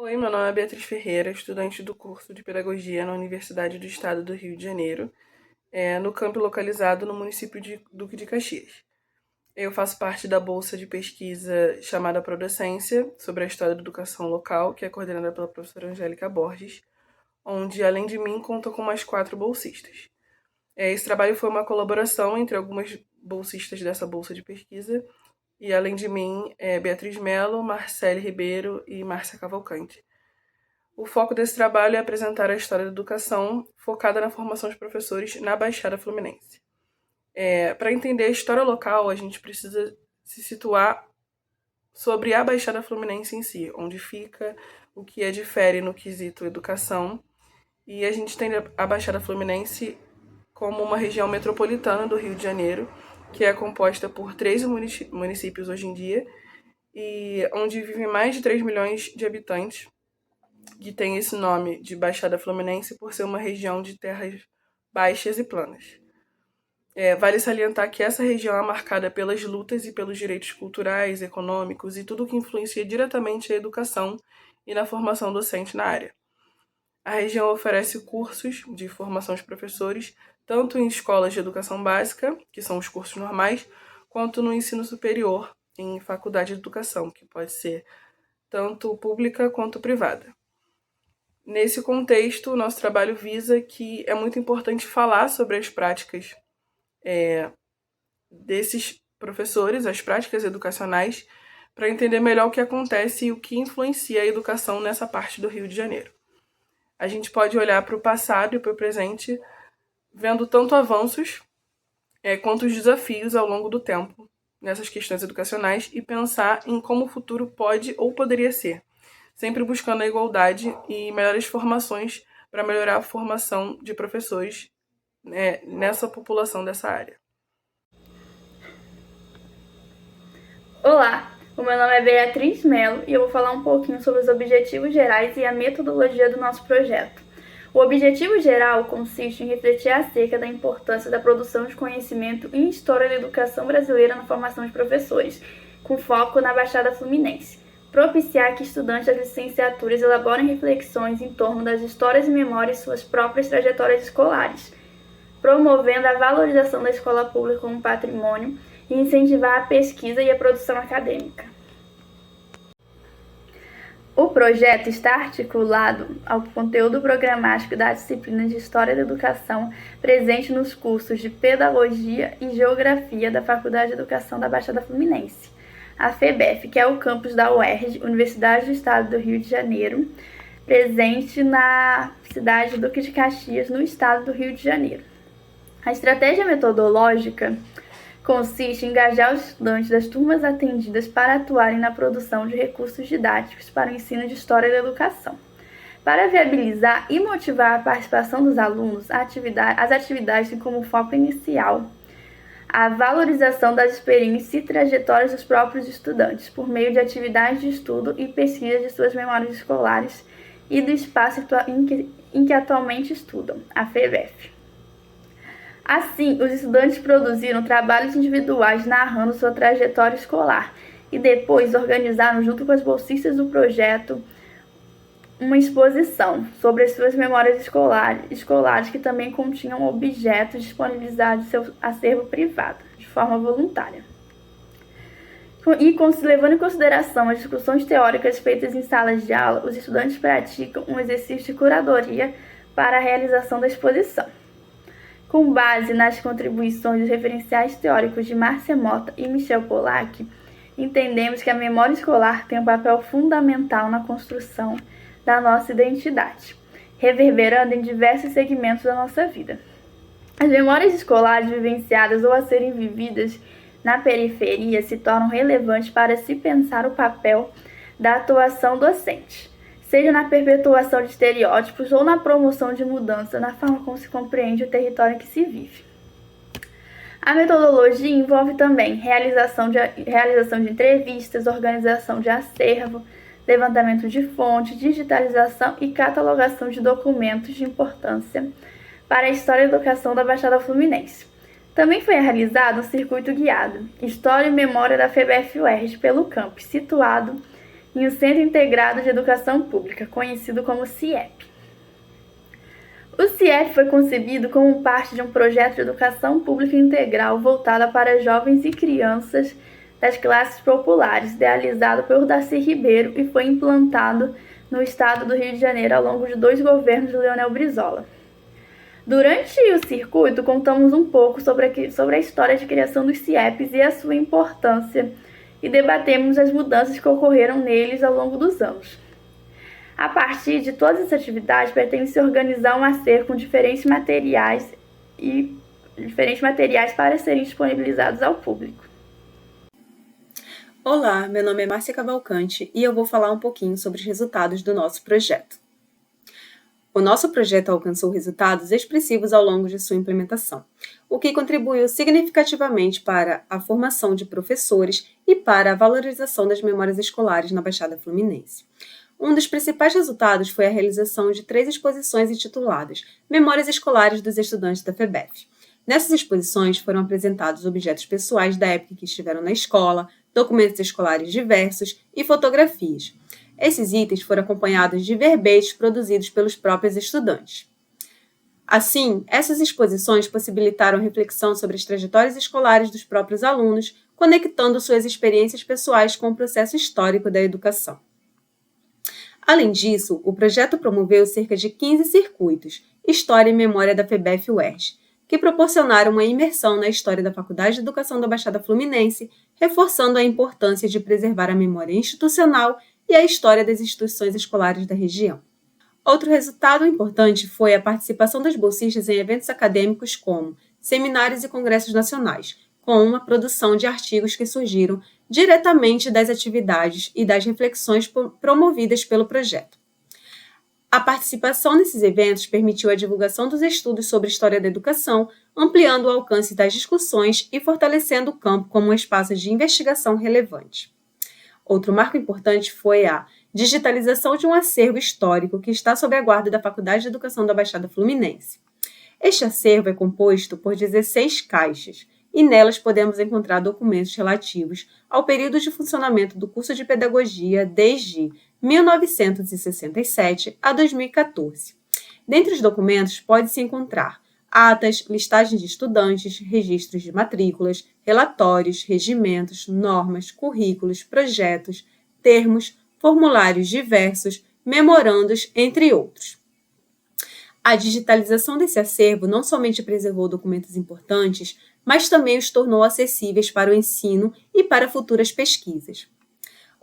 Oi, meu nome é Beatriz Ferreira, estudante do curso de Pedagogia na Universidade do Estado do Rio de Janeiro, no campo localizado no município de Duque de Caxias. Eu faço parte da bolsa de pesquisa chamada Prodocência, sobre a história da educação local, que é coordenada pela professora Angélica Borges, onde, além de mim, conta com mais 4 bolsistas. Esse trabalho foi uma colaboração entre algumas bolsistas dessa bolsa de pesquisa, e além de mim, Beatriz Mello, Marcele Ribeiro e Márcia Cavalcante. O foco desse trabalho é apresentar a história da educação, focada na formação de professores na Baixada Fluminense. Para entender a história local, a gente precisa se situar sobre a Baixada Fluminense em si, onde fica, o que a difere no quesito educação. E a gente tem a Baixada Fluminense como uma região metropolitana do Rio de Janeiro, que é composta por 13 municípios hoje em dia, e onde vivem mais de 3 milhões de habitantes, que tem esse nome de Baixada Fluminense por ser uma região de terras baixas e planas. Vale salientar que essa região é marcada pelas lutas e pelos direitos culturais, econômicos e tudo que influencia diretamente a educação e na formação docente na área. A região oferece cursos de formação de professores, tanto em escolas de educação básica, que são os cursos normais, quanto no ensino superior, em faculdade de educação, que pode ser tanto pública quanto privada. Nesse contexto, o nosso trabalho visa que é muito importante falar sobre as práticas desses professores, as práticas educacionais, para entender melhor o que acontece e o que influencia a educação nessa parte do Rio de Janeiro. A gente pode olhar para o passado e para o presente, vendo tanto avanços quanto os desafios ao longo do tempo nessas questões educacionais e pensar em como o futuro pode ou poderia ser, sempre buscando a igualdade e melhores formações para melhorar a formação de professores nessa população dessa área. Olá, o meu nome é Beatriz Mello e eu vou falar um pouquinho sobre os objetivos gerais e a metodologia do nosso projeto. O objetivo geral consiste em refletir acerca da importância da produção de conhecimento em história da educação brasileira na formação de professores, com foco na Baixada Fluminense. Propiciar que estudantes das licenciaturas elaborem reflexões em torno das histórias e memórias de suas próprias trajetórias escolares, promovendo a valorização da escola pública como patrimônio e incentivar a pesquisa e a produção acadêmica. O projeto está articulado ao conteúdo programático da disciplina de História da Educação presente nos cursos de Pedagogia e Geografia da Faculdade de Educação da Baixada Fluminense, a FEBEF, que é o campus da UERJ, Universidade do Estado do Rio de Janeiro, presente na cidade de Duque de Caxias, no estado do Rio de Janeiro. A estratégia metodológica consiste em engajar os estudantes das turmas atendidas para atuarem na produção de recursos didáticos para o ensino de História da Educação. Para viabilizar e motivar a participação dos alunos, as atividades têm como foco inicial a valorização das experiências e trajetórias dos próprios estudantes, por meio de atividades de estudo e pesquisa de suas memórias escolares e do espaço em que atualmente estudam, a FEBEF. Assim, os estudantes produziram trabalhos individuais narrando sua trajetória escolar e depois organizaram, junto com as bolsistas do projeto, uma exposição sobre as suas memórias escolares que também continham objetos disponibilizados em seu acervo privado, de forma voluntária. E levando em consideração as discussões teóricas feitas em salas de aula, os estudantes praticam um exercício de curadoria para a realização da exposição. Com base nas contribuições dos referenciais teóricos de Márcia Mota e Michel Pollack, entendemos que a memória escolar tem um papel fundamental na construção da nossa identidade, reverberando em diversos segmentos da nossa vida. As memórias escolares vivenciadas ou a serem vividas na periferia se tornam relevantes para se pensar o papel da atuação docente, seja na perpetuação de estereótipos ou na promoção de mudança na forma como se compreende o território em que se vive. A metodologia envolve também realização de entrevistas, organização de acervo, levantamento de fontes, digitalização e catalogação de documentos de importância para a história da educação da Baixada Fluminense. Também foi realizado um circuito guiado, História e Memória da FEBEF-UERJ pelo campus, situado em um Centro Integrado de Educação Pública, conhecido como CIEP. O CIEP foi concebido como parte de um projeto de educação pública integral voltada para jovens e crianças das classes populares, idealizado por Darcy Ribeiro e foi implantado no estado do Rio de Janeiro ao longo de 2 governos de Leonel Brizola. Durante o circuito, contamos um pouco sobre a história de criação dos CIEPs e a sua importância, e debatemos as mudanças que ocorreram neles ao longo dos anos. A partir de todas essas atividades, pretende-se organizar um acervo com diferentes materiais para serem disponibilizados ao público. Olá, meu nome é Márcia Cavalcante e eu vou falar um pouquinho sobre os resultados do nosso projeto. O nosso projeto alcançou resultados expressivos ao longo de sua implementação, o que contribuiu significativamente para a formação de professores e para a valorização das memórias escolares na Baixada Fluminense. Um dos principais resultados foi a realização de 3 exposições intituladas Memórias Escolares dos Estudantes da FEBEF. Nessas exposições foram apresentados objetos pessoais da época que estiveram na escola, documentos escolares diversos e fotografias. Esses itens foram acompanhados de verbetes produzidos pelos próprios estudantes. Assim, essas exposições possibilitaram reflexão sobre as trajetórias escolares dos próprios alunos, conectando suas experiências pessoais com o processo histórico da educação. Além disso, o projeto promoveu cerca de 15 circuitos, História e Memória da FEBEF-UERJ, que proporcionaram uma imersão na história da Faculdade de Educação da Baixada Fluminense, reforçando a importância de preservar a memória institucional e a história das instituições escolares da região. Outro resultado importante foi a participação das bolsistas em eventos acadêmicos como seminários e congressos nacionais, com uma produção de artigos que surgiram diretamente das atividades e das reflexões promovidas pelo projeto. A participação nesses eventos permitiu a divulgação dos estudos sobre história da educação, ampliando o alcance das discussões e fortalecendo o campo como um espaço de investigação relevante. Outro marco importante foi a digitalização de um acervo histórico que está sob a guarda da Faculdade de Educação da Baixada Fluminense. Este acervo é composto por 16 caixas, e nelas podemos encontrar documentos relativos ao período de funcionamento do curso de Pedagogia desde 1967 a 2014. Dentre os documentos, pode-se encontrar atas, listagens de estudantes, registros de matrículas, relatórios, regimentos, normas, currículos, projetos, termos, formulários diversos, memorandos, entre outros. A digitalização desse acervo não somente preservou documentos importantes, mas também os tornou acessíveis para o ensino e para futuras pesquisas.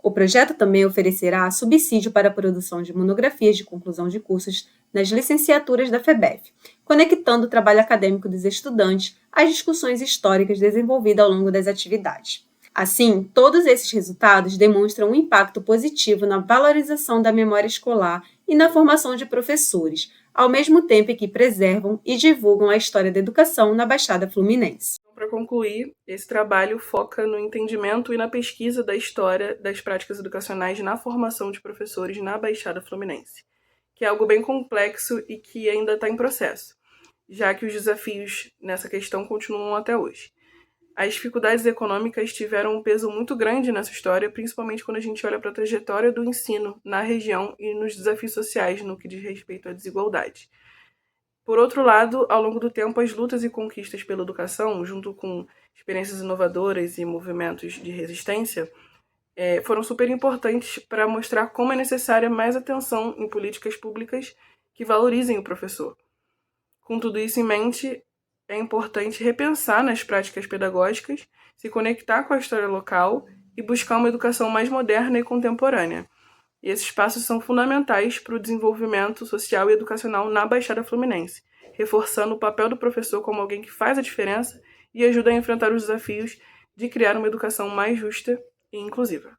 O projeto também oferecerá subsídio para a produção de monografias de conclusão de cursos nas licenciaturas da FEBEF, conectando o trabalho acadêmico dos estudantes às discussões históricas desenvolvidas ao longo das atividades. Assim, todos esses resultados demonstram um impacto positivo na valorização da memória escolar e na formação de professores, ao mesmo tempo que preservam e divulgam a história da educação na Baixada Fluminense. Para concluir, esse trabalho foca no entendimento e na pesquisa da história das práticas educacionais na formação de professores na Baixada Fluminense, que é algo bem complexo e que ainda está em processo, já que os desafios nessa questão continuam até hoje. As dificuldades econômicas tiveram um peso muito grande nessa história, principalmente quando a gente olha para a trajetória do ensino na região e nos desafios sociais no que diz respeito à desigualdade. Por outro lado, ao longo do tempo, as lutas e conquistas pela educação, junto com experiências inovadoras e movimentos de resistência, foram super importantes para mostrar como é necessária mais atenção em políticas públicas que valorizem o professor. Com tudo isso em mente, é importante repensar nas práticas pedagógicas, se conectar com a história local e buscar uma educação mais moderna e contemporânea. E esses passos são fundamentais para o desenvolvimento social e educacional na Baixada Fluminense, reforçando o papel do professor como alguém que faz a diferença e ajuda a enfrentar os desafios de criar uma educação mais justa e inclusiva.